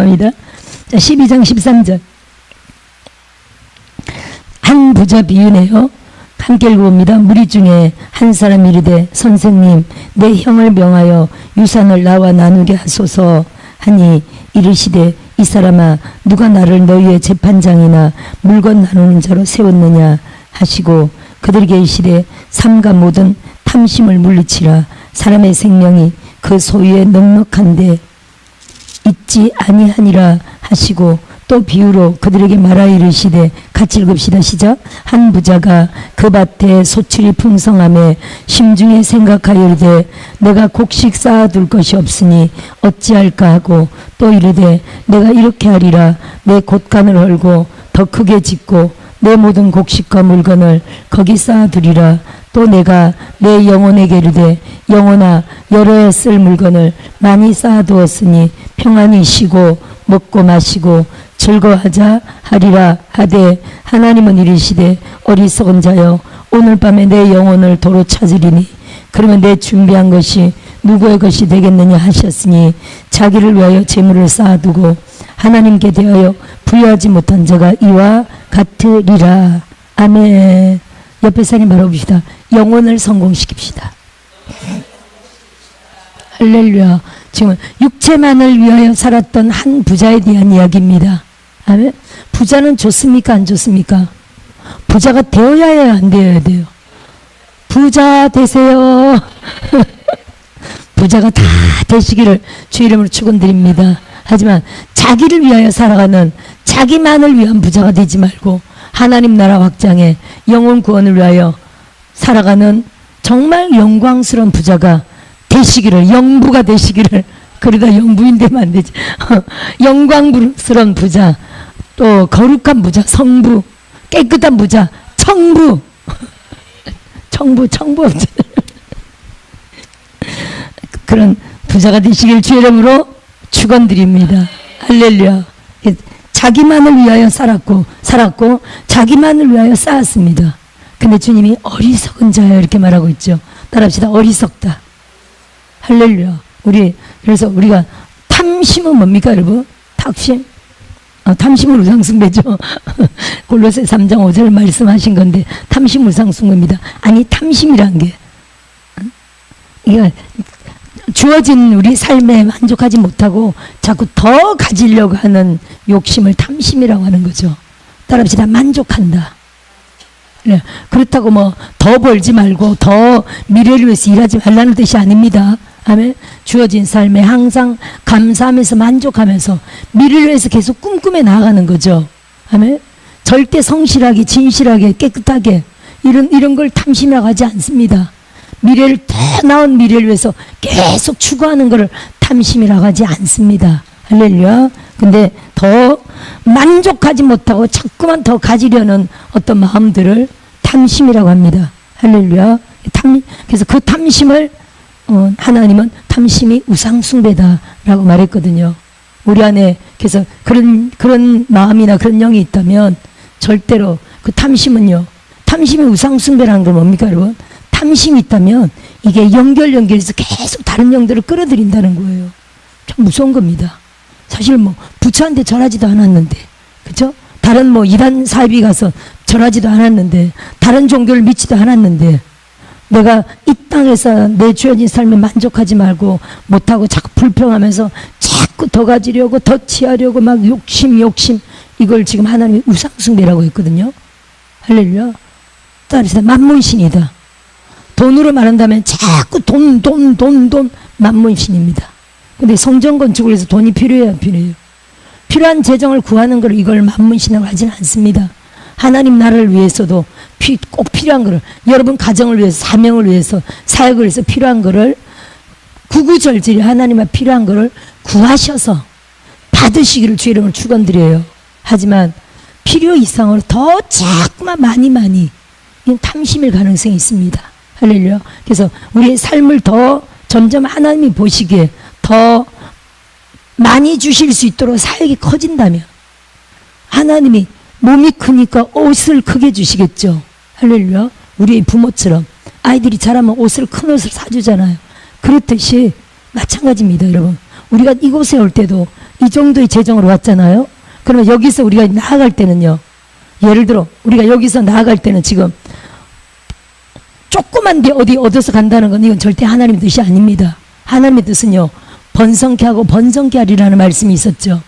감사합니다. 자, 12장 13절. 한 부자 비유네요. 함께 읽어봅니다. 무리 중에 한 사람이 이르되 선생님 내 형을 명하여 유산을 나와 나누게 하소서 하니 이르시되 이 사람아 누가 나를 너희의 재판장이나 물건 나누는 자로 세웠느냐 하시고 그들에게 이르시되 삼가 모든 탐심을 물리치라. 사람의 생명이 그 소유에 넉넉한데 있지 아니하니라 하시고 또 비유로 그들에게 말하여 이르시되 같이 읽읍시다. 시작. 한 부자가 그 밭에 소출이 풍성함에 심중에 생각하여 이르되 내가 곡식 쌓아둘 것이 없으니 어찌할까 하고 또 이르되 내가 이렇게 하리라. 내 곳간을 헐고 더 크게 짓고 내 모든 곡식과 물건을 거기 쌓아두리라. 또 내가 내 영혼에게 이르되 영혼아 여러 해 쓸 물건을 많이 쌓아두었으니 평안히 쉬고 먹고 마시고 즐거워하자 하리라 하되 하나님은 이르시되 어리석은 자여 오늘 밤에 내 영혼을 도로 찾으리니 그러면 내 준비한 것이 누구의 것이 되겠느냐 하셨으니 자기를 위하여 재물을 쌓아두고 하나님께 대하여 부여하지 못한 자가 이와 같으리라. 아멘. 옆에 사람 바라봅시다. 영혼을 성공시킵시다. 할렐루야. 지금 육체만을 위하여 살았던 한 부자에 대한 이야기입니다. 아멘. 부자는 좋습니까? 안 좋습니까? 부자가 되어야 해요? 안 되어야 돼요? 부자 되세요. 부자가 다 되시기를 주 이름으로 축원드립니다. 하지만 자기를 위하여 살아가는 자기만을 위한 부자가 되지 말고 하나님 나라 확장에 영혼 구원을 위하여 살아가는 정말 영광스러운 부자가 되시기를, 영부가 되시기를. 그러다 영부인 되면 안 되지. 영광스러운 부자, 또 거룩한 부자, 성부, 깨끗한 부자, 청부. 청부 그런 부자가 되시길 주 이름으로 축원드립니다. 할렐루야. 자기만을 위하여 살았고 자기만을 위하여 쌓았습니다. 근데 주님이 어리석은 자야 이렇게 말하고 있죠. 따라합시다. 어리석다. 할렐루야. 그래서 우리가 탐심은 뭡니까 여러분? 탐심? 탐심은 우상숭배죠. 골로새 3장 5절 말씀하신 건데 탐심 우상숭배입니다. 아니 탐심이란 게 이게 주어진 우리 삶에 만족하지 못하고 자꾸 더 가지려고 하는 욕심을 탐심이라고 하는 거죠. 따라합시다. 만족한다. 네. 그렇다고 뭐 더 벌지 말고 더 미래를 위해서 일하지 말라는 뜻이 아닙니다. 아멘. 주어진 삶에 항상 감사하면서 만족하면서 미래를 위해서 계속 꿈꾸며 나아가는 거죠. 아멘. 절대 성실하게 진실하게 깨끗하게 이런 걸 탐심이라고 하지 않습니다. 미래를 더 나은 미래를 위해서 계속 추구하는 것을 탐심이라고 하지 않습니다. 할렐루야. 근데 더 만족하지 못하고 자꾸만 더 가지려는 어떤 마음들을 탐심이라고 합니다. 할렐루야. 그래서 그 탐심을 하나님은 탐심이 우상숭배다라고 말했거든요. 우리 안에 그래서 그런 마음이나 그런 영이 있다면 절대로 그 탐심은요. 탐심이 우상숭배라는 건 뭡니까 여러분? 탐심이 있다면 이게 연결해서 계속 다른 영들을 끌어들인다는 거예요. 참 무서운 겁니다. 사실 뭐 부처한테 절하지도 않았는데, 그죠? 다른 뭐 이단 사이비 가서 절하지도 않았는데, 다른 종교를 믿지도 않았는데, 내가 이 땅에서 내 주어진 삶에 만족하지 말고 못하고 자꾸 불평하면서 자꾸 더 가지려고 더 취하려고 막 욕심 이걸 지금 하나님이 우상숭배라고 했거든요. 할렐루야. 따라서 만문신이다. 돈으로 말한다면 자꾸 돈 만문신입니다. 근데 성전 건축을 위해서 돈이 필요해요. 필요한 재정을 구하는 걸 이걸 만문신이라고 하지는 않습니다. 하나님 나라를 위해서도 꼭 필요한 거를 여러분 가정을 위해서 사명을 위해서 사역을 위해서 필요한 거를 구구절절히 하나님 앞에 필요한 거를 구하셔서 받으시기를 주 이름으로 축원드려요. 하지만 필요 이상으로 더 자꾸만 많이 이건 탐심일 가능성이 있습니다. 할렐루야. 그래서 우리의 삶을 더 점점 하나님이 보시기에 더 많이 주실 수 있도록 사역이 커진다면 하나님이 몸이 크니까 옷을 크게 주시겠죠. 할렐루야. 우리의 부모처럼 아이들이 자라면 큰 옷을 사주잖아요. 그렇듯이 마찬가지입니다. 여러분 우리가 이곳에 올 때도 이 정도의 재정으로 왔잖아요. 그러면 여기서 우리가 나아갈 때는요. 예를 들어 우리가 여기서 나아갈 때는 지금 조그만 데 어디 얻어서 간다는 건 이건 절대 하나님의 뜻이 아닙니다. 하나님의 뜻은요. 번성케 하고 번성케 하리라는 말씀이 있었죠.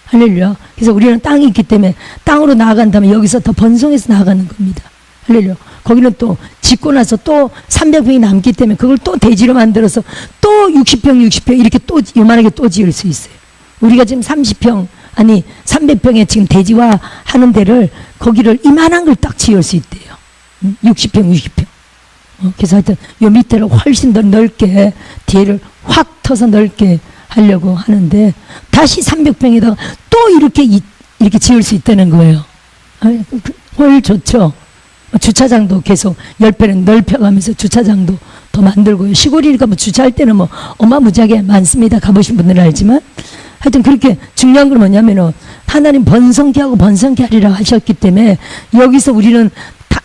할렐루야. 그래서 우리는 땅이 있기 때문에 땅으로 나아간다면 여기서 더 번성해서 나아가는 겁니다. 할렐루야. 거기는 또 짓고 나서 또 300평이 남기 때문에 그걸 또 대지로 만들어서 또 60평 이렇게 또 요만하게 또 지을 수 있어요. 우리가 지금 30평 아니 300평에 지금 대지화 하는 데를 거기를 이만한 걸 딱 지을 수 있대요. 60평. 그래서 하여튼 요 밑에를 훨씬 더 넓게 뒤를 확 터서 넓게 하려고 하는데 다시 300평에다가 또 이렇게 지을 수 있다는 거예요. 훨 좋죠. 주차장도 계속 10배는 넓혀가면서 주차장도 더 만들고요. 시골이니까 뭐 주차할 때는 뭐 어마무지하게 많습니다. 가보신 분들은 알지만 하여튼 그렇게 중요한 건 뭐냐면은 하나님 번성케 하고 번성케 하리라 하셨기 때문에 여기서 우리는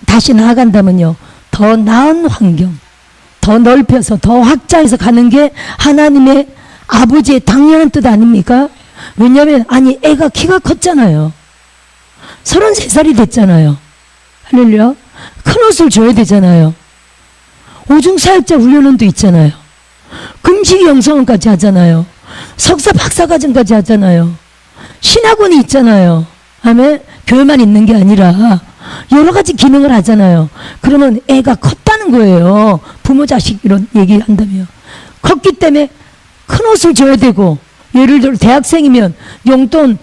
다시 나아간다면요. 더 나은 환경, 더 넓혀서 더 확장해서 가는 게 하나님의 아버지의 당연한 뜻 아닙니까? 왜냐하면 아니 애가 키가 컸잖아요. 33살이 됐잖아요. 할렐루야. 큰 옷을 줘야 되잖아요. 오중사역자 훈련원도 있잖아요. 금식 영성원까지 하잖아요. 석사 박사과정까지 하잖아요. 신학원이 있잖아요. 아멘. 교회만 있는 게 아니라 여러 가지 기능을 하잖아요. 그러면 애가 컸다는 거예요. 부모 자식 이런 얘기한다면. 컸기 때문에 큰 옷을 줘야 되고 예를 들어 대학생이면 용돈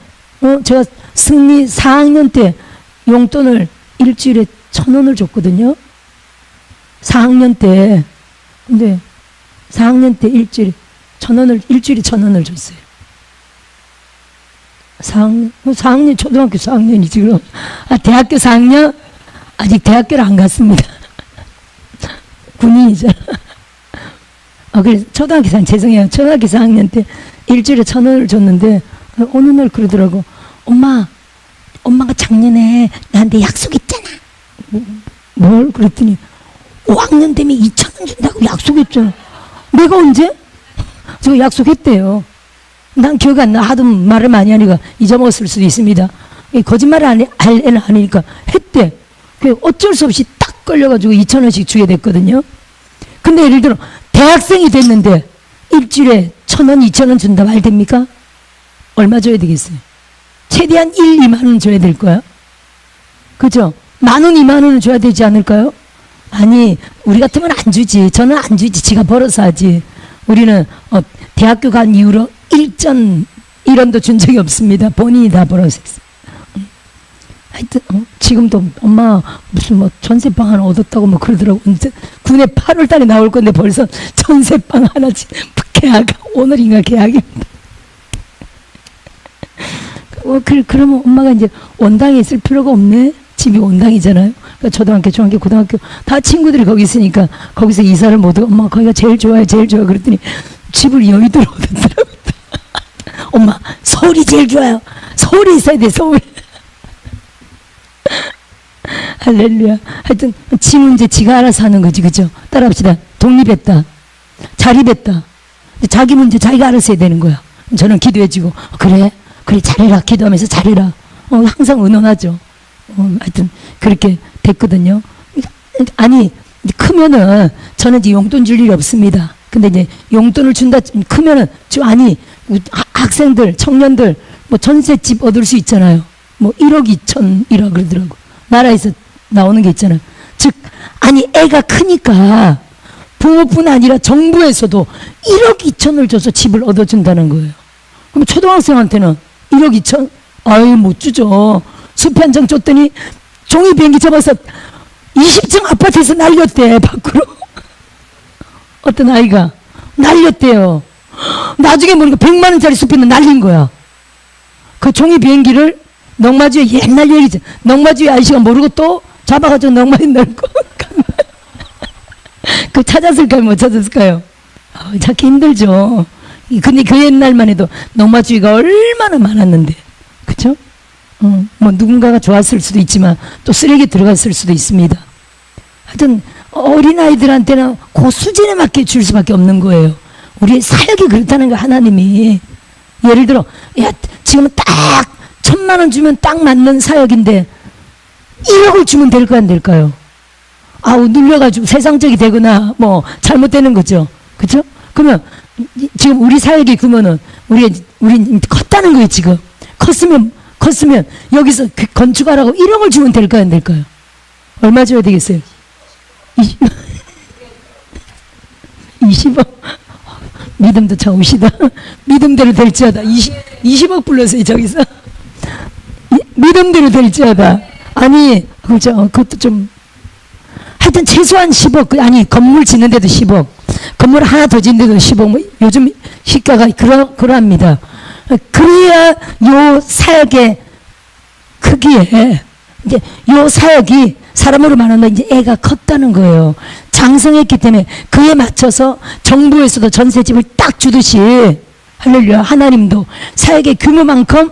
제가 승리 4학년 때 용돈을 일주일에 1,000원을 줬거든요. 4학년 때. 근데 4학년 때 일주일에 1,000원을 줬어요. 4학년 초등학교 4학년이지 그럼. 대학교 4학년? 아직 대학교를 안 갔습니다. 군인이잖아. 그래서 초등학교 4학년, 죄송해요. 초등학교 4학년 때 일주일에 1,000원을 줬는데 어느 날 그러더라고. 엄마가 작년에 나한테 약속했잖아. 뭘? 그랬더니 5학년 되면 2,000원 준다고 약속했잖아. 내가 언제? 저 약속했대요. 난 기억 안 나. 하도 말을 많이 하니까 잊어먹었을 수도 있습니다. 거짓말을 할 애는 아니니까 했대. 어쩔 수 없이 딱 걸려가지고 2,000원씩 주게 됐거든요. 근데 예를 들어 대학생이 됐는데 일주일에 1,000원, 2,000원 준다 말 됩니까? 얼마 줘야 되겠어요? 최대한 1, 2만 원 줘야 될 거야. 그죠? 10,000원, 2만 원은 줘야 되지 않을까요? 아니, 우리 같으면 안 주지. 저는 안 주지. 지가 벌어서 하지. 우리는 대학교 간 이후로 1원도 준 적이 없습니다. 본인이 다 벌어서 했어요. 하여튼 지금도 엄마 무슨 뭐 전세방 하나 얻었다고 뭐 그러더라고. 군에 8월 달에 나올 건데 벌써 전세방 하나 계약 오늘인가 계약입니다. 그러면 엄마가 이제 원당에 있을 필요가 없네. 집이 원당이잖아요. 그러니까 초등학교, 중학교, 고등학교 다 친구들이 거기 있으니까 거기서 이사를 못 하고 엄마 거기가 제일 좋아요, 제일 좋아. 그랬더니 집을 여의도로 얻었더라고요. 엄마 서울이 제일 좋아요. 서울에 있어야 돼, 서울. 할렐루야. 하여튼 지 문제 지가 알아서 하는 거지, 그죠? 따라합시다. 독립했다, 자립했다. 자기 문제 자기가 알아서 해야 되는 거야. 저는 기도해주고 그래 잘해라. 기도하면서 잘해라. 항상 의논하죠. 하여튼 그렇게 됐거든요. 아니 크면은 저는 이제 용돈 줄 일이 없습니다. 근데 이제 용돈을 준다 크면은 아니 학생들 청년들 뭐 전셋집 얻을 수 있잖아요. 뭐 1억 2천이라 그러더라고. 나라에서 나오는 게 있잖아요. 즉 아니 애가 크니까 부모뿐 아니라 정부에서도 1억 2천을 줘서 집을 얻어준다는 거예요. 그럼 초등학생한테는 1억 2천? 아유 못 주죠. 숲에 한 장 줬더니 종이 비행기 접어서 20층 아파트에서 날렸대 밖으로. 어떤 아이가 날렸대요. 나중에 보니까 100만 원짜리 숲에는 날린 거야. 그 종이 비행기를 넉마주에 옛날 얘기죠. 넉마주에 아저씨가 모르고 또 잡아가지고 넉마에 넣고 그 찾았을까요? 못 찾았을까요? 찾기 힘들죠. 근데 그 옛날만 해도 넉마주의가 얼마나 많았는데, 그쵸? 뭐 누군가가 좋았을 수도 있지만 또 쓰레기 들어갔을 수도 있습니다. 하여튼 어린아이들한테는 그 수준에 맞게 줄 수밖에 없는 거예요. 우리의 사역이 그렇다는 거 하나님이. 예를 들어, 야, 지금 딱 1,000만 원 주면 딱 맞는 사역인데 1억을 주면 될까요, 안 될까요? 아우, 눌려가지고 세상적이 되거나 뭐 잘못되는 거죠. 그죠? 그러면 지금 우리 사역이 그러면은 우리 컸다는 거예요, 지금. 컸으면 여기서 건축하라고 1억을 주면 될까요, 안 될까요? 얼마 줘야 되겠어요? 20억. 믿음도 좋으시다. 믿음대로 될지어다. 20억 불렀어요, 저기서. 믿음대로 될지어다. 아니, 그죠. 그것도 좀. 하여튼 최소한 10억. 아니, 건물 짓는데도 10억. 건물 하나 더 짓는데도 10억. 뭐 요즘 시가가 그러합니다. 그래야 요 사역의 크기에, 이제 요 사역이 사람으로 말하면 이제 애가 컸다는 거예요. 장성했기 때문에 그에 맞춰서 정부에서도 전세집을 딱 주듯이, 할렐루야, 하나님도 사역의 규모만큼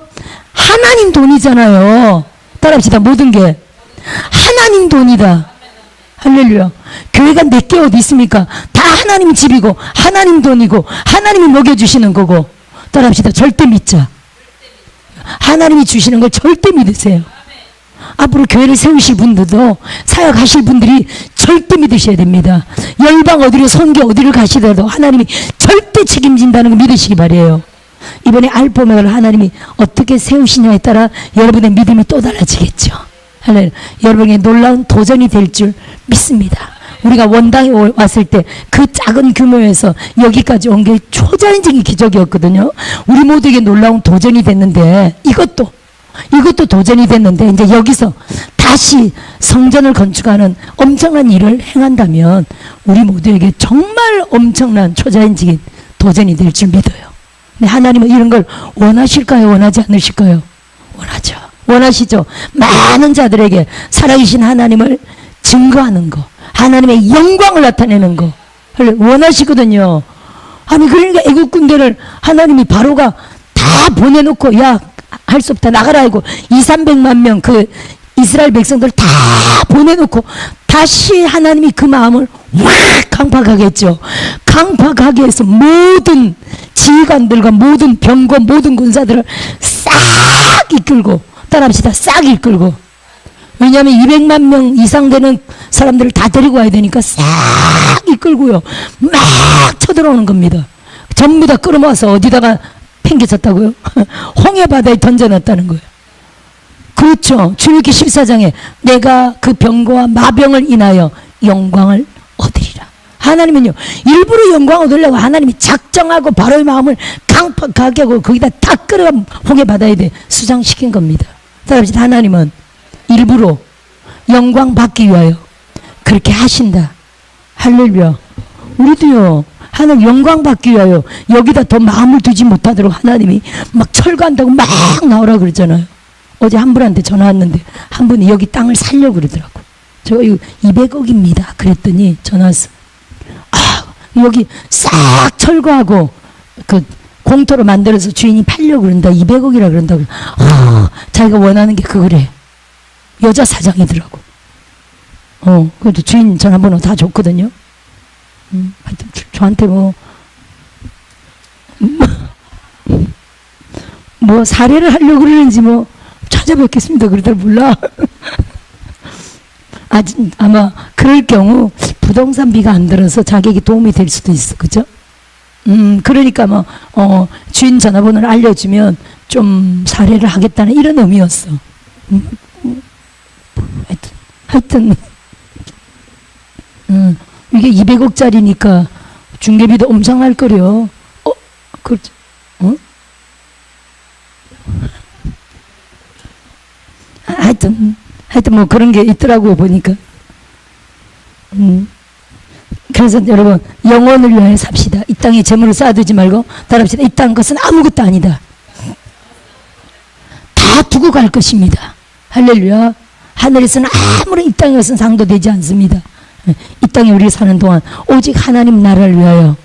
하나님 돈이잖아요. 따라합시다. 모든 게 하나님 돈이다. 할렐루야. 교회가 내게 어디 있습니까? 다 하나님 집이고 하나님 돈이고 하나님이 먹여주시는 거고. 따라합시다. 절대 믿자. 하나님이 주시는 걸 절대 믿으세요. 앞으로 교회를 세우실 분들도, 사역하실 분들이 절대 믿으셔야 됩니다. 열방 어디로, 선교 어디를 가시더라도 하나님이 절대 책임진다는 거 믿으시기 바래요. 이번에 알포메가를 하나님이 어떻게 세우시냐에 따라 여러분의 믿음이 또 달라지겠죠. 하나님, 여러분에게 놀라운 도전이 될 줄 믿습니다. 우리가 원당에 왔을 때 그 작은 규모에서 여기까지 온 게 초자연적인 기적이었거든요. 우리 모두에게 놀라운 도전이 됐는데, 이것도 도전이 됐는데, 이제 여기서 다시 성전을 건축하는 엄청난 일을 행한다면 우리 모두에게 정말 엄청난 초자연적인 도전이 될 줄 믿어요. 근데 하나님은 이런 걸 원하실까요? 원하지 않으실까요? 원하죠. 원하시죠. 많은 자들에게 살아계신 하나님을 증거하는 거, 하나님의 영광을 나타내는 거 원하시거든요. 아니, 그러니까 애국 군대를 하나님이 바로가 다 보내놓고, 야, 할 수 없다, 나가라 하고 200~300만 명 그 이스라엘 백성들 다 보내놓고 다시 하나님이 그 마음을 확 강팍하게 했죠. 강팍하게 해서 모든 지휘관들과 모든 병거, 모든 군사들을 싹 이끌고, 따라합시다. 싹 이끌고. 왜냐하면 200만 명 이상 되는 사람들을 다 데리고 와야 되니까 싹 이끌고요. 막 쳐들어오는 겁니다. 전부 다 끌어모아서 어디다가 팽개쳤다고요? 홍해 바다에 던져놨다는 거예요. 그렇죠. 출애굽기 14장에 내가 그 병거와 마병을 인하여 영광을 얻으리라. 하나님은요, 일부러 영광 얻으려고 하나님이 작정하고 바로의 마음을 강팍하게 하고 거기다 다 끌어가 홍해 바다에 수장시킨 겁니다. 따라합시다. 하나님은 일부러 영광 받기 위하여 그렇게 하신다. 할렐루야. 우리도요, 하나님 영광 받기 위하여 여기다 더 마음을 두지 못하도록 하나님이 막 철거한다고 막 나오라 그러잖아요. 어제 한 분한테 전화 왔는데 한 분이 여기 땅을 살려고 그러더라고. 저 이거 200억입니다. 그랬더니 전화 왔어. 아, 여기 싹 철거하고 그 공터로 만들어서 주인이 팔려고 그런다. 200억이라 그런다고. 자기가 원하는 게 그거래. 여자 사장이더라고. 그래도 주인 전화번호 다 줬거든요. 하여튼 저한테 뭐 사례를 하려고 그러는지 뭐 찾아뵙겠습니다. 그러더라. 몰라. 아마 그럴 경우 부동산비가 안 들어서 자기에게 도움이 될 수도 있어. 그죠? 그러니까 뭐 주인 전화번호를 알려주면 좀 사례를 하겠다는 이런 의미였어. 하여튼 이게 200억짜리니까 중개비도 엄청날 거려. 그렇죠. 하여튼 뭐 그런 게 있더라고요, 보니까. 그래서 여러분, 영혼을 위하여 삽시다. 이 땅에 재물을 쌓아두지 말고 따라합시다. 이 땅 것은 아무것도 아니다. 다 두고 갈 것입니다. 할렐루야. 하늘에서는 아무런 이 땅의 것은 상도되지 않습니다. 이 땅에 우리가 사는 동안 오직 하나님 나라를 위하여,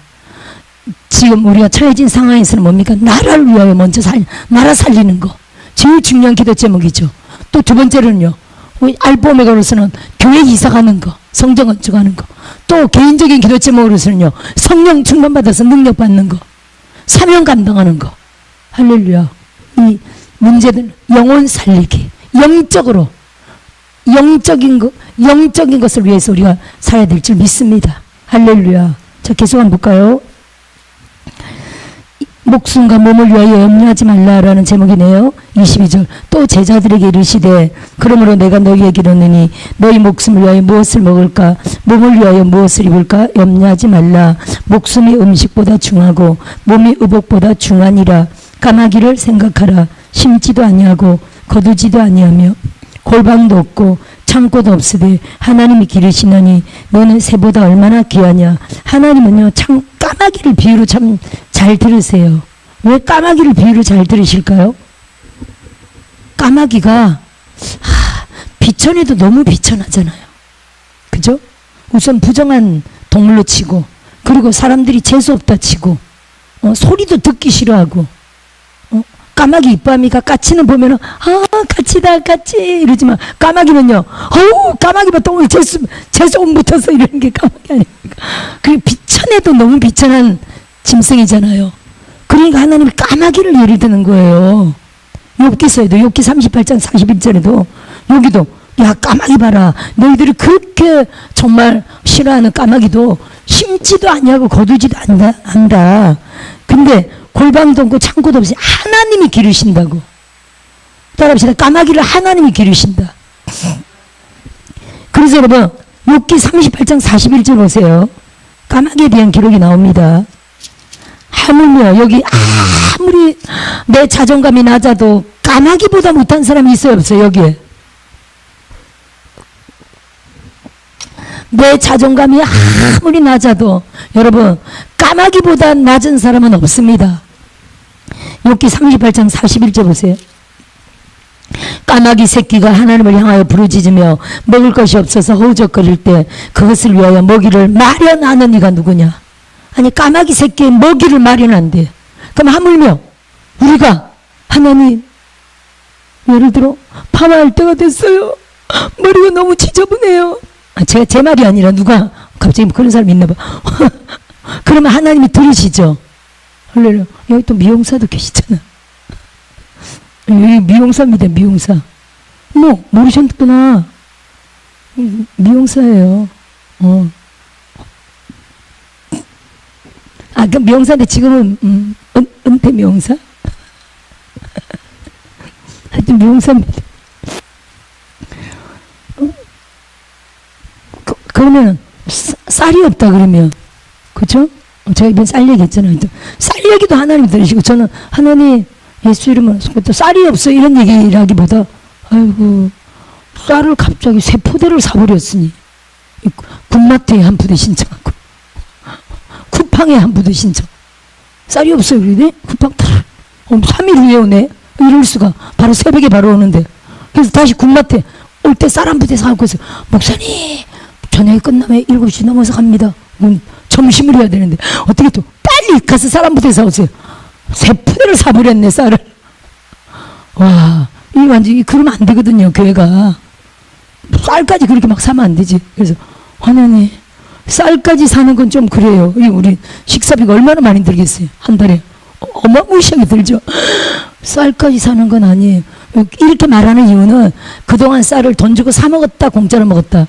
지금 우리가 처해진 상황에서는 뭡니까? 나라를 위하여 먼저 나라 살리는 거 제일 중요한 기도 제목이죠. 또 두 번째로는요, 알포메가로서는 교회 이사 가는 거, 성전 건축하는 거. 또 개인적인 기도 제목으로서는요, 성령 충만 받아서 능력 받는 거, 사명 감당하는 거. 할렐루야. 이 문제들 영혼 살리기, 영적으로 영적인 것을 위해서 우리가 살아야 될 줄 믿습니다. 할렐루야. 자, 계속 한번 볼까요? 목숨과 몸을 위하여 염려하지 말라라는 제목이네요. 22절. 또 제자들에게 이르시되 그러므로 내가 너희에게 이르노니 너희 목숨을 위하여 무엇을 먹을까 몸을 위하여 무엇을 입을까 염려하지 말라. 목숨이 음식보다 중하고 몸이 의복보다 중하니라. 까마귀를 생각하라. 심지도 아니하고 거두지도 아니하며 골방도 없고 창고도 없으되 하나님이 기르시나니 너는 새보다 얼마나 귀하냐. 하나님은요 까마귀를 비유로 참 잘 들으세요. 왜 까마귀를 비유로 잘 들으실까요? 까마귀가 비천해도 너무 비천하잖아요. 그죠? 우선 부정한 동물로 치고, 그리고 사람들이 재수없다 치고, 소리도 듣기 싫어하고, 까마귀 이빠미가 까치는 보면은 까치다 까치 이러지만 까마귀는요 까마귀 봐 또 오늘 재수없 붙어서 이러는 게 까마귀 아닙니까? 그리고 비천해도 너무 비천한 짐승이잖아요. 그러니까 하나님이 까마귀를 예를 드는 거예요. 욥기서에도 욥기 38장 41절에도 여기도 야 까마귀 봐라. 너희들이 그렇게 정말 싫어하는 까마귀도 심지도 아니하고 거두지도 않다. 근데 골방도 없고 창고도 없이 하나님이 기르신다고. 따라합시다. 까마귀를 하나님이 기르신다. 그래서 여러분 욥기 38장 41절 보세요. 까마귀에 대한 기록이 나옵니다. 하물며 여기 아무리 내 자존감이 낮아도 까마귀보다 못한 사람이 있어요 없어요? 여기에 내 자존감이 아무리 낮아도 여러분 까마귀보다 낮은 사람은 없습니다. 욥기 38장 41절 보세요. 까마귀 새끼가 하나님을 향하여 부르짖으며 먹을 것이 없어서 허우적거릴 때 그것을 위하여 먹이를 마련하는 이가 누구냐. 아니 까마귀 새끼의 먹이를 마련한대. 그럼 하물며 우리가 하나님 예를 들어 파마할 때가 됐어요. 머리가 너무 지저분해요. 제가 제 말이 아니라 누가 갑자기 그런 사람이 있나 봐. 그러면 하나님이 들으시죠. 할렐루야. 여기 또 미용사도 계시잖아. 여기 미용사입니다. 미용사. 모르셨구나. 미용사예요. 그 미용사인데 지금은 은퇴 미용사? 하여튼 미용사입니다. 그러면 쌀이 없다 그러면 그죠? 제가 이번 쌀 얘기 했잖아요. 쌀 얘기도 하나님 들으시고 저는 하나님 예수 이름으로 또 쌀이 없어 이런 얘기라기보다 아이고 쌀을 갑자기 새 포대를 사버렸으니 군마트에 한 부대 신청하고 쿠팡에 한 부대 신청. 쌀이 없어요 그러네? 쿠팡 3일 후에 오네. 이럴 수가. 바로 새벽에 바로 오는데. 그래서 다시 군마트에 올 때 쌀 한 부대 사갖고 있어요. 목사님 저녁에 끝나면 7시 넘어서 갑니다. 점심을 해야 되는데 어떻게 또 빨리 가서 쌀 한 부대 사오세요. 새 푸대를 사버렸네 쌀을. 와, 이 완전히 그러면 안 되거든요 교회가. 쌀까지 그렇게 막 사면 안 되지. 그래서 하나님 쌀까지 사는 건 좀 그래요. 우리 식사비가 얼마나 많이 들겠어요 한 달에. 어마무시하게 들죠. 쌀까지 사는 건 아니에요. 이렇게 말하는 이유는 그동안 쌀을 돈 주고 사 먹었다 공짜로 먹었다.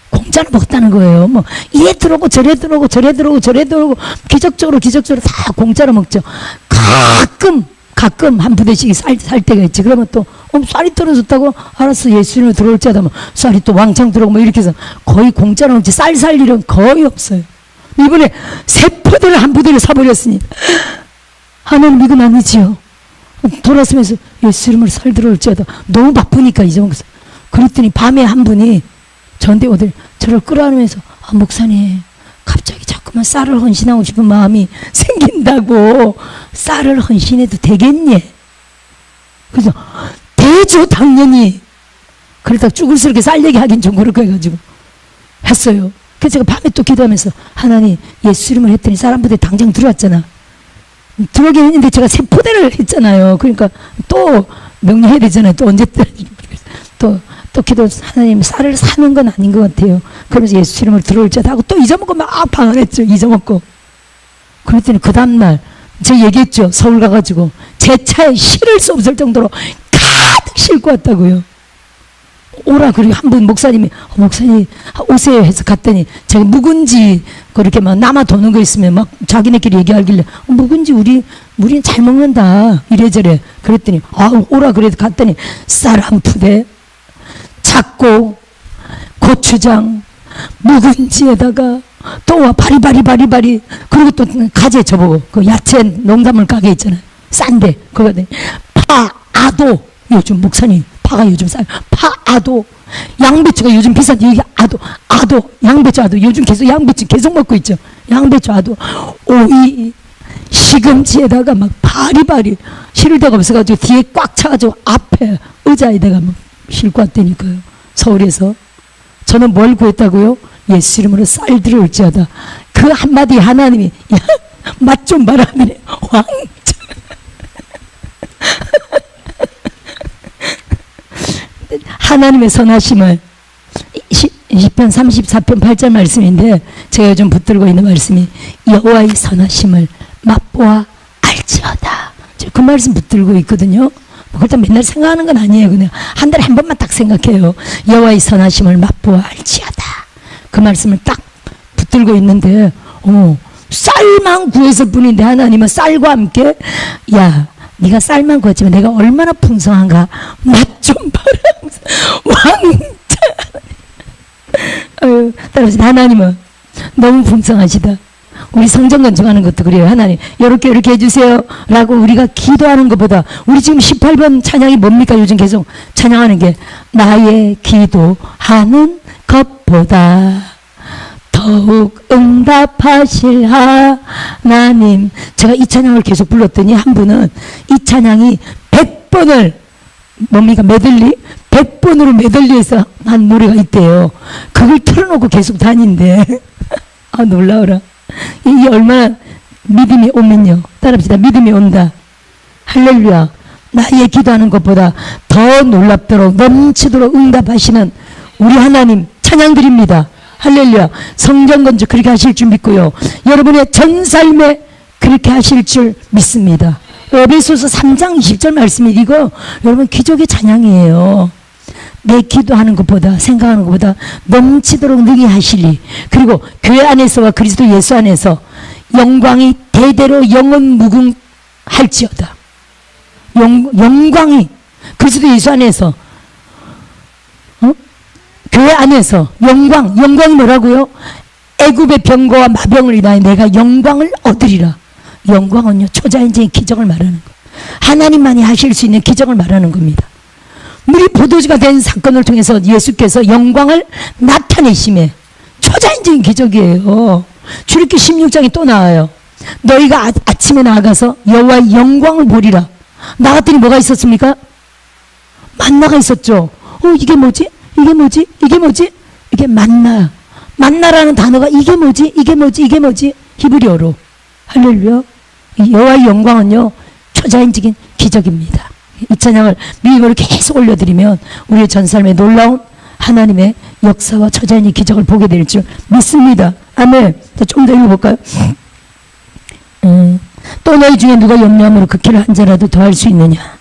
공짜로 먹었다는 거예요. 뭐 이래 들어오고 저래 들어오고 저래 들어오고 저래 들어오고 기적적으로 다 공짜로 먹죠. 가끔 한 부대씩 살 때가 있지. 그러면 또 쌀이 떨어졌다고 알았어 예수님을 들어올지 하다 뭐 쌀이 또 왕창 들어오고 뭐 이렇게 해서 거의 공짜로 먹지. 쌀 살 일은 거의 없어요. 이번에 새 포대를 한 부대를 사버렸으니 하나님 이건 아니지요. 돌아서면서 예수 이름으로 쌀 들어올지 하다 너무 바쁘니까 잊어먹었어. 그랬더니 밤에 한 분이 저한테 저를 끌어안으면서 목사님 갑자기 자꾸만 쌀을 헌신하고 싶은 마음이 생긴다고. 쌀을 헌신해도 되겠니? 그래서 되죠 당연히. 그러다가 쭈글스럽게 쌀 얘기하긴 좀 그렇고 해가지고 했어요. 그래서 제가 밤에 또 기도하면서 하나님 예수 이름을 했더니 쌀 한 부대 당장 들어왔잖아. 들어오긴 했는데 제가 새 포대를 했잖아요. 그러니까 또 명령해야 되잖아요. 또 언제 또 기도 하나님 쌀을 사는 건 아닌 것 같아요. 그러면서 예수 이름으로 들어올지 하고 또 잊어먹고 막 방언했죠. 잊어먹고. 그랬더니 그 다음날 제가 얘기했죠. 서울 가가지고 제 차에 실을 수 없을 정도로 가득 싣고 왔다고요. 오라 그리고 한 분 목사님이 목사님 오세요 해서 갔더니 제가 묵은지 그렇게 막 남아 도는 거 있으면 막 자기네끼리 얘기하길래 묵은지 우리는 잘 먹는다 이래저래 그랬더니 오라 그래도 갔더니 쌀 한 푸대 잡고 고추장 묵은지에다가 또 와 바리바리 그리고 또 가재 저보고 그 야채 농산물 가게 있잖아요 싼데 그거 아도 요즘 목사님 파가 요즘 싸요. 아도 양배추가 요즘 비싼데 여기 아도 양배추 아도 요즘 계속 양배추 계속 먹고 있죠. 양배추 아도 오이 시금치에다가 막 바리바리 실을 데가 없어가지고 뒤에 꽉 차가지고 앞에 의자에다가 막 싣고 왔다니까요. 서울에서 저는 뭘 구했다고요? 예수 이름으로 쌀 들어올지어다. 그 한마디 하나님이 맛 좀 봐라 하더니 왕 하나님의 선하심을 시편 34편 8절 말씀인데 제가 요즘 붙들고 있는 말씀이 여호와의 선하심을 맛보아 알지어다. 그 말씀 붙들고 있거든요. 그렇다고 맨날 생각하는 건 아니에요. 그냥 한 달에 한 번만 딱 생각해요. 여호와의 선하심을 맛보아 알지어다. 그 말씀을 딱 붙들고 있는데 쌀만 구했을 뿐인데 하나님은 쌀과 함께 야 네가 쌀만 구했지만 내가 얼마나 풍성한가 맛 좀 봐라. 왕자. 따라서 하나님은 너무 풍성하시다. 우리 성전 건축하는 것도 그래요. 하나님 이렇게 해주세요 라고 우리가 기도하는 것보다 우리 지금 18번 찬양이 뭡니까? 요즘 계속 찬양하는 게 나의 기도하는 것보다 더욱 응답하실 하나님. 제가 이 찬양을 계속 불렀더니 한 분은 이 찬양이 100번을 뭡니까? 메들리? 100번으로 메들리해서 한 노래가 있대요. 그걸 틀어놓고 계속 다닌대. 놀라워라. 이게 얼마나 믿음이 오면요. 따라합시다. 믿음이 온다. 할렐루야. 나의 기도하는 것보다 더 놀랍도록 넘치도록 응답하시는 우리 하나님 찬양 드립니다. 할렐루야. 성전 건축 그렇게 하실 줄 믿고요. 여러분의 전 삶에 그렇게 하실 줄 믿습니다. 에베소서 3장 20절 말씀이 이거 여러분 기적의 찬양이에요. 내 기도하는 것보다 생각하는 것보다 넘치도록 능히 하시리. 그리고 교회 안에서와 그리스도 예수 안에서 영광이 대대로 영원 무궁할지어다. 영광이 그리스도 예수 안에서 교회 안에서 영광이 뭐라고요? 애굽의 병거와 마병을 인하여 내가 영광을 얻으리라. 영광은요 초자연적인 기적을 말하는 거. 하나님만이 하실 수 있는 기적을 말하는 겁니다. 물이 포도주가 된 사건을 통해서 예수께서 영광을 나타내심에 초자연적인 기적이에요. 출애굽기 16장이 또 나와요. 너희가 아침에 나아가서 여호와의 영광을 보리라. 나갔더니 뭐가 있었습니까? 만나가 있었죠. 이게 뭐지? 이게 만나. 만나라는 단어가 이게 뭐지? 히브리어로. 할렐루야. 여호와의 영광은요 초자연적인 기적입니다. 이 찬양을 믿음으로 계속 올려드리면 우리의 전 삶에 놀라운 하나님의 역사와 초자연의 기적을 보게 될 줄 믿습니다. 아멘. 좀 더 읽어볼까요? 또 너희 중에 누가 염려함으로 그 길을 한 자라도 더할 수 있느냐?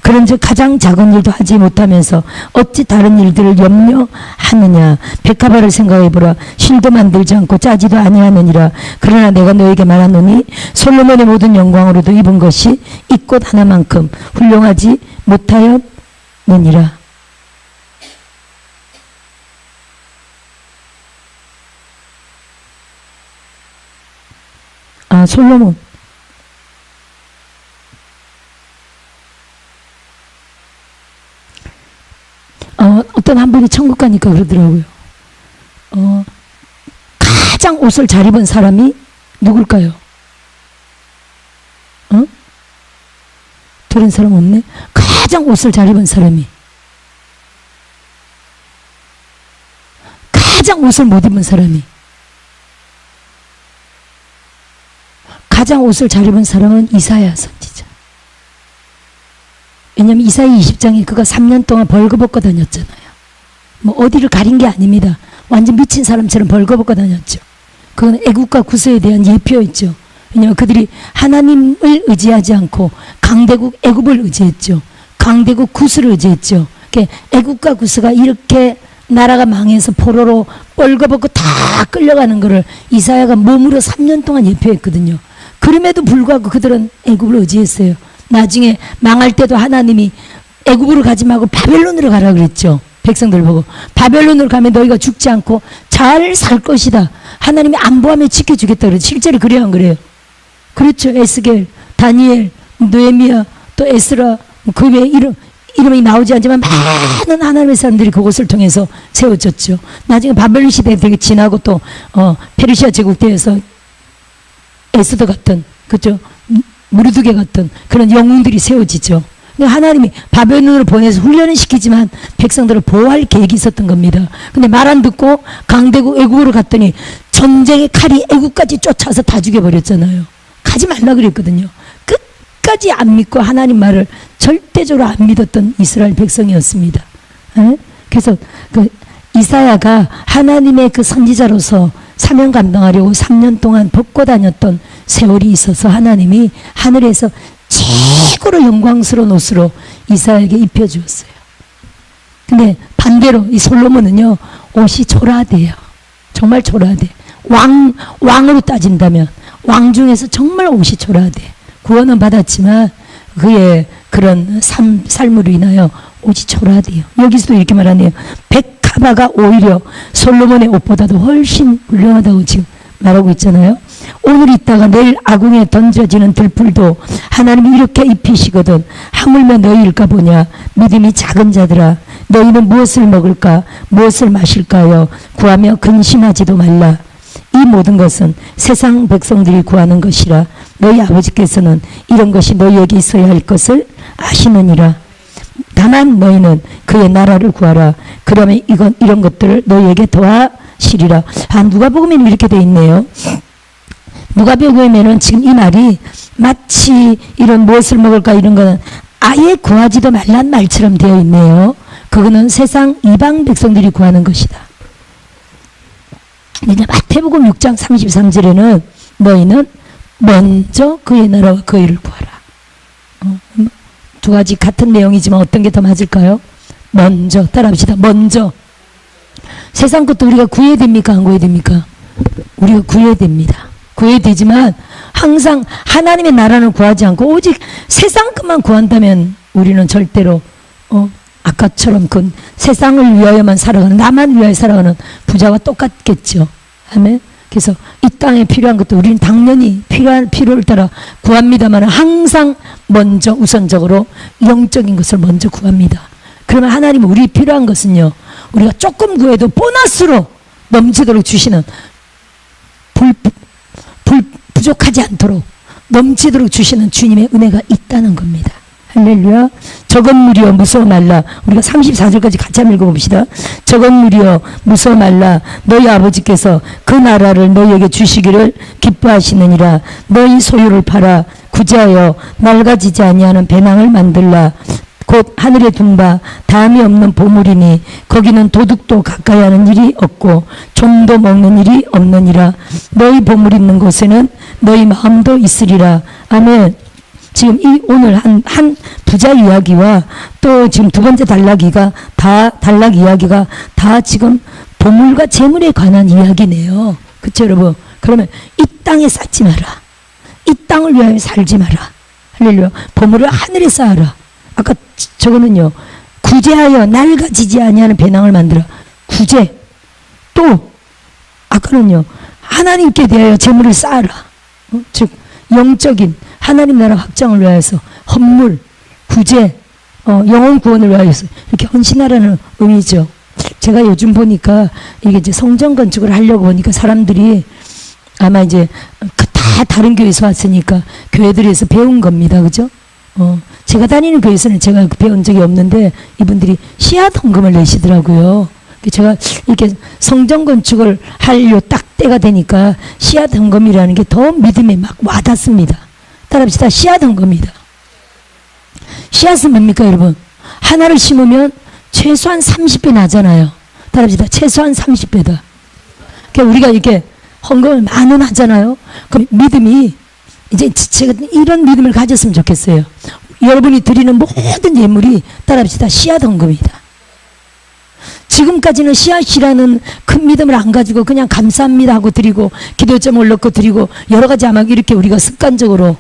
그런즉 가장 작은 일도 하지 못하면서 어찌 다른 일들을 염려하느냐? 백합화를 생각해보라. 실도 만들지 않고 짜지도 아니하느니라. 그러나 내가 너에게 말하노니 솔로몬의 모든 영광으로도 입은 것이 이 꽃 하나만큼 훌륭하지 못하였느니라. 솔로몬 어떤 한 분이 천국 가니까 그러더라고요. 가장 옷을 잘 입은 사람이 누굴까요? 들은 사람 없네? 가장 옷을 잘 입은 사람이. 가장 옷을 못 입은 사람이. 가장 옷을 잘 입은 사람은 이사야 선지자. 왜냐면 이사야 20장에 그가 3년 동안 벌거벗고 다녔잖아요. 뭐 어디를 가린 게 아닙니다. 완전 미친 사람처럼 벌거벗고 다녔죠. 그건 애국과 구세에 대한 예표였죠. 왜냐하면 그들이 하나님을 의지하지 않고 강대국 애굽을 의지했죠. 강대국 구스를 의지했죠. 애굽과 구스가 이렇게 나라가 망해서 포로로 뻘거벗고 다 끌려가는 것을 이사야가 몸으로 3년 동안 예표했거든요. 그럼에도 불구하고 그들은 애굽을 의지했어요. 나중에 망할 때도 하나님이 애굽으로 가지 말고 바벨론으로 가라 그랬죠. 백성들 보고 바벨론으로 가면 너희가 죽지 않고 잘 살 것이다. 하나님이 안보하며 지켜주겠다 그래요. 실제로 그래야 안 그래요? 그렇죠. 에스겔, 다니엘, 느헤미야, 또 에스라, 그 외에 이름이 나오지 않지만 많은 하나님의 사람들이 그곳을 통해서 세워졌죠. 나중에 바벨론 시대 되게 지나고 또 페르시아 제국 때에서 에스더 같은, 그죠? 무르드게 같은 그런 영웅들이 세워지죠. 하나님이 바벨론으로 보내서 훈련을 시키지만 백성들을 보호할 계획이 있었던 겁니다. 근데 말 안 듣고 강대국 애국으로 갔더니 전쟁의 칼이 애국까지 쫓아서 다 죽여버렸잖아요. 가지 말라 그랬거든요. 끝까지 안 믿고 하나님 말을 절대적으로 안 믿었던 이스라엘 백성이었습니다. 그래서 그 이사야가 하나님의 그 선지자로서 사명 감당하려고 3년 동안 벗고 다녔던 세월이 있어서 하나님이 하늘에서 최고로 영광스러운 옷으로 이사야에게 입혀주었어요. 근데 반대로 이 솔로몬은요, 옷이 초라하대요. 정말 초라하대. 왕으로 따진다면 왕 중에서 정말 옷이 초라하대. 구원은 받았지만 그의 그런 삶으로 인하여 옷이 초라하대요. 여기서도 이렇게 말하네요. 백합화가 오히려 솔로몬의 옷보다도 훨씬 훌륭하다고 지금 말하고 있잖아요. 오늘 있다가 내일 아궁에 던져지는 들풀도 하나님이 이렇게 입히시거든. 하물며 너희일까 보냐. 믿음이 작은 자들아, 너희는 무엇을 먹을까 무엇을 마실까요? 구하며 근심하지도 말라. 이 모든 것은 세상 백성들이 구하는 것이라. 너희 아버지께서는 이런 것이 너희에게 있어야 할 것을 아시느니라. 다만 너희는 그의 나라를 구하라. 그러면 이런 것들을 너희에게 더하시리라. 누가복음에는 이렇게 돼 있네요. 누가복음에는 지금 이 말이 마치 이런 무엇을 먹을까 이런 거는 아예 구하지도 말란 말처럼 되어 있네요. 그거는 세상 이방 백성들이 구하는 것이다. 마태복음 6장 33절에는 너희는 먼저 그의 나라와 그 일을 구하라. 두 가지 같은 내용이지만 어떤 게 더 맞을까요? 먼저 따라합시다. 먼저. 세상 것도 우리가 구해야 됩니까? 안 구해야 됩니까? 우리가 구해야 됩니다. 구해야 되지만 항상 하나님의 나라는 구하지 않고 오직 세상 것만 구한다면 우리는 절대로 아까처럼 그 세상을 위하여만 살아가는, 나만 위하여 살아가는 부자와 똑같겠죠. 아멘. 그래서 이 땅에 필요한 것도 우리는 당연히 필요를 따라 구합니다만 항상 먼저 우선적으로 영적인 것을 먼저 구합니다. 그러면 하나님은 우리 필요한 것은요, 우리가 조금 구해도 보너스로 넘치도록 주시는 부족하지 않도록 넘치도록 주시는 주님의 은혜가 있다는 겁니다. 할렐루야. 저것 무리여 무서워 말라. 우리가 34절까지 같이 한번 읽어봅시다. 저것 무리여 무서워 말라. 너희 아버지께서 그 나라를 너희에게 주시기를 기뻐하시느니라. 너희 소유를 팔아 구제하여 낡아지지 아니하는 배낭을 만들라. 곧 하늘에 둔 바 다음이 없는 보물이니 거기는 도둑도 가까이 하는 일이 없고 좀도 먹는 일이 없느니라. 너희 보물 있는 곳에는 너희 마음도 있으리라. 아멘. 지금 오늘 한 부자 이야기와 또 지금 두 번째 단락 이야기가 다 지금 보물과 재물에 관한 이야기네요. 그쵸 여러분? 그러면 이 땅에 쌓지 마라. 이 땅을 위하여 살지 마라. 할렐루야. 보물을 하늘에 쌓아라. 아까 저거는요, 구제하여 낡아지지 아니하는 배낭을 만들어. 구제. 또 아까는요, 하나님께 대하여 재물을 쌓아라. 즉 영적인 하나님 나라 확장을 위하여서 헌물, 구제, 영혼 구원을 위하여서 이렇게 헌신하라는 의미죠. 제가 요즘 보니까 이게 이제 성전 건축을 하려고 보니까 사람들이 아마 이제 다 다른 교회에서 왔으니까 교회들에서 배운 겁니다. 그죠? 제가 다니는 교회에서는 제가 배운 적이 없는데 이분들이 씨앗 헌금을 내시더라고요. 제가 이렇게 성전 건축을 하려 딱 때가 되니까 씨앗 헌금이라는 게 더 믿음에 막 와닿습니다. 따라합시다. 씨앗 헌금이다. 씨앗은 뭡니까 여러분? 하나를 심으면 최소한 30배 나잖아요. 따라합시다. 최소한 30배다. 그러니까 우리가 이렇게 헌금을 많이 하잖아요. 그럼 믿음이 이제 제가 이런 믿음을 가졌으면 좋겠어요. 여러분이 드리는 모든 예물이 따라합시다. 씨앗 헌금이다. 지금까지는 씨앗이라는 큰 믿음을 안 가지고 그냥 감사합니다 하고 드리고 기도점을 넣고 드리고 여러 가지 아마 이렇게 우리가 습관적으로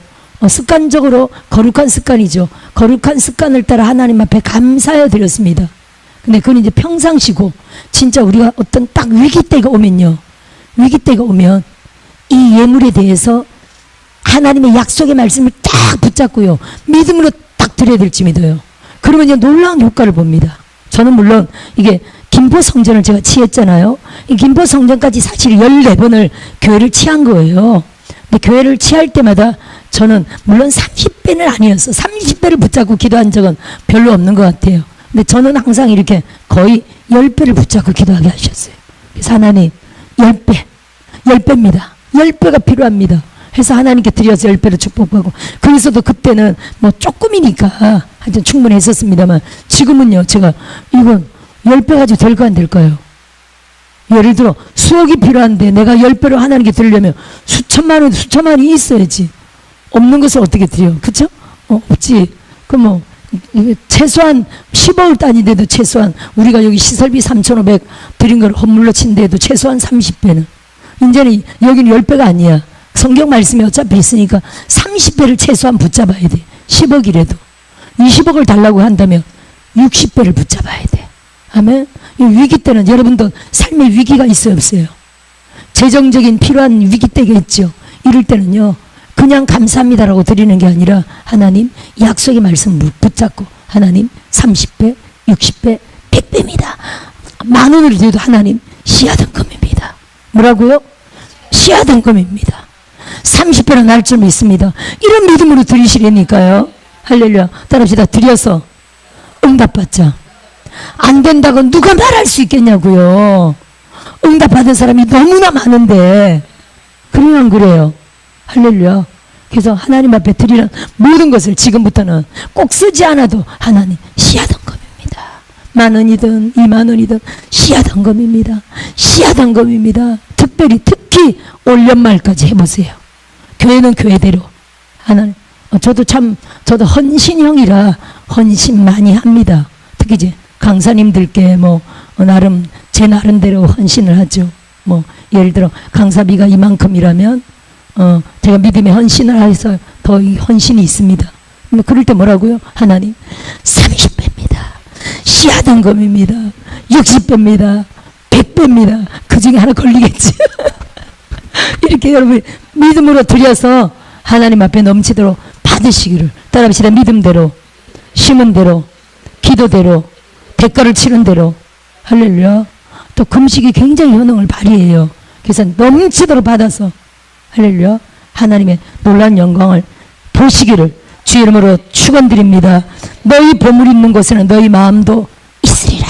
거룩한 습관이죠. 거룩한 습관을 따라 하나님 앞에 감사해 드렸습니다. 근데 그건 이제 평상시고 진짜 우리가 어떤 딱 위기 때가 오면 이 예물에 대해서 하나님의 약속의 말씀을 딱 붙잡고요. 믿음으로 딱 드려야 될지 믿어요. 그러면 이제 놀라운 효과를 봅니다. 저는 물론 이게 김포성전을 제가 치했잖아요. 이 김포성전까지 사실 14번을 교회를 치한 거예요. 근데 교회를 치할 때마다 저는 물론 30배는 아니었어. 30배를 붙잡고 기도한 적은 별로 없는 것 같아요. 근데 저는 항상 이렇게 거의 10배를 붙잡고 기도하게 하셨어요. 그래서 하나님 10배입니다. 10배가 필요합니다. 해서 하나님께 드려서 10배를 축복하고 그래서도 그때는 뭐 조금이니까 하여튼 충분히 했었습니다만 지금은요 제가 이건 10배 가지고 될까 안 될까요? 예를 들어 수억이 필요한데 내가 10배로 하나님께 드리려면 수천만 원이 있어야지. 없는 것을 어떻게 드려? 그쵸? 없지. 그럼 뭐 최소한 10억 단위인데도 최소한 우리가 여기 시설비 3,500 드린 걸 헌물로 친데도 최소한 30배는 이제는 여기는 10배가 아니야. 성경 말씀이 어차피 있으니까 30배를 최소한 붙잡아야 돼. 10억이라도 20억을 달라고 한다면 60배를 붙잡아야 돼. 아멘. 이 위기 때는 여러분도 삶의 위기가 있어요 없어요? 재정적인 필요한 위기 때가 있죠. 이럴 때는요 그냥 감사합니다라고 드리는 게 아니라 하나님 약속의 말씀을 붙잡고 하나님 30배 60배 100배입니다. 10,000원을 드려도 하나님 씨앗 헌금입니다. 뭐라고요? 씨앗 헌금입니다. 30배로 날 줄 믿습니다. 이런 믿음으로 드리시려니까요. 할렐루야. 따라합시다. 드려서 응답받자. 안 된다고 누가 말할 수 있겠냐고요. 응답받은 사람이 너무나 많은데 그래요 안 그래요? 할렐루야. 그래서 하나님 앞에 드리는 모든 것을 지금부터는 꼭 쓰지 않아도 하나님 씨앗 헌금입니다. 10,000원이든 20,000원이든 씨앗 헌금입니다. 씨앗 헌금입니다. 특히 올 연말까지 해보세요. 교회는 교회대로 하나님 저도 헌신형이라 헌신 많이 합니다. 특히 이제 강사님들께 나름 제 나름대로 헌신을 하죠. 예를 들어 강사비가 이만큼이라면 제가 믿음의 헌신을 해서 더 헌신이 있습니다. 그럴 때 뭐라고요? 하나님 30배입니다. 씨앗 헌금입니다. 60배입니다. 100배입니다. 그 중에 하나 걸리겠지. 이렇게 여러분 믿음으로 드려서 하나님 앞에 넘치도록 받으시기를 따라합시다. 믿음대로 심은 대로 기도대로 대가를 치른 대로 할렐루야. 또 금식이 굉장히 효능을 발휘해요. 그래서 넘치도록 받아서 할렐루야 하나님의 놀라운 영광을 보시기를 주의 이름으로 축원드립니다. 너희 보물 있는 곳에는 너희 마음도 있으리라.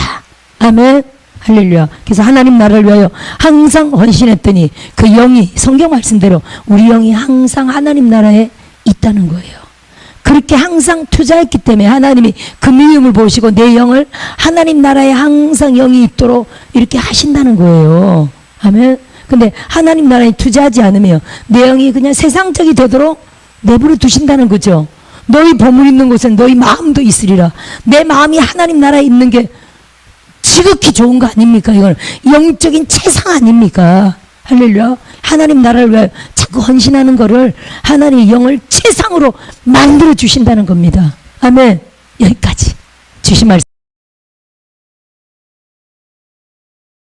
아멘. 할렐루야. 그래서 하나님 나라를 위하여 항상 헌신했더니 그 영이 성경 말씀대로 우리 영이 항상 하나님 나라에 있다는 거예요. 그렇게 항상 투자했기 때문에 하나님이 그 믿음을 보시고 내 영을 하나님 나라에 항상 영이 있도록 이렇게 하신다는 거예요. 아멘. 근데 하나님 나라에 투자하지 않으면 내 영이 그냥 세상적이 되도록 내버려 두신다는 거죠. 너희 보물 있는 곳엔 너희 마음도 있으리라. 내 마음이 하나님 나라에 있는 게 지극히 좋은 거 아닙니까? 이건 영적인 최상 아닙니까? 할렐루야. 하나님 나라를 위하여 자꾸 헌신하는 거를 하나님의 영을 최상으로 만들어 주신다는 겁니다. 아멘. 여기까지 주신 말씀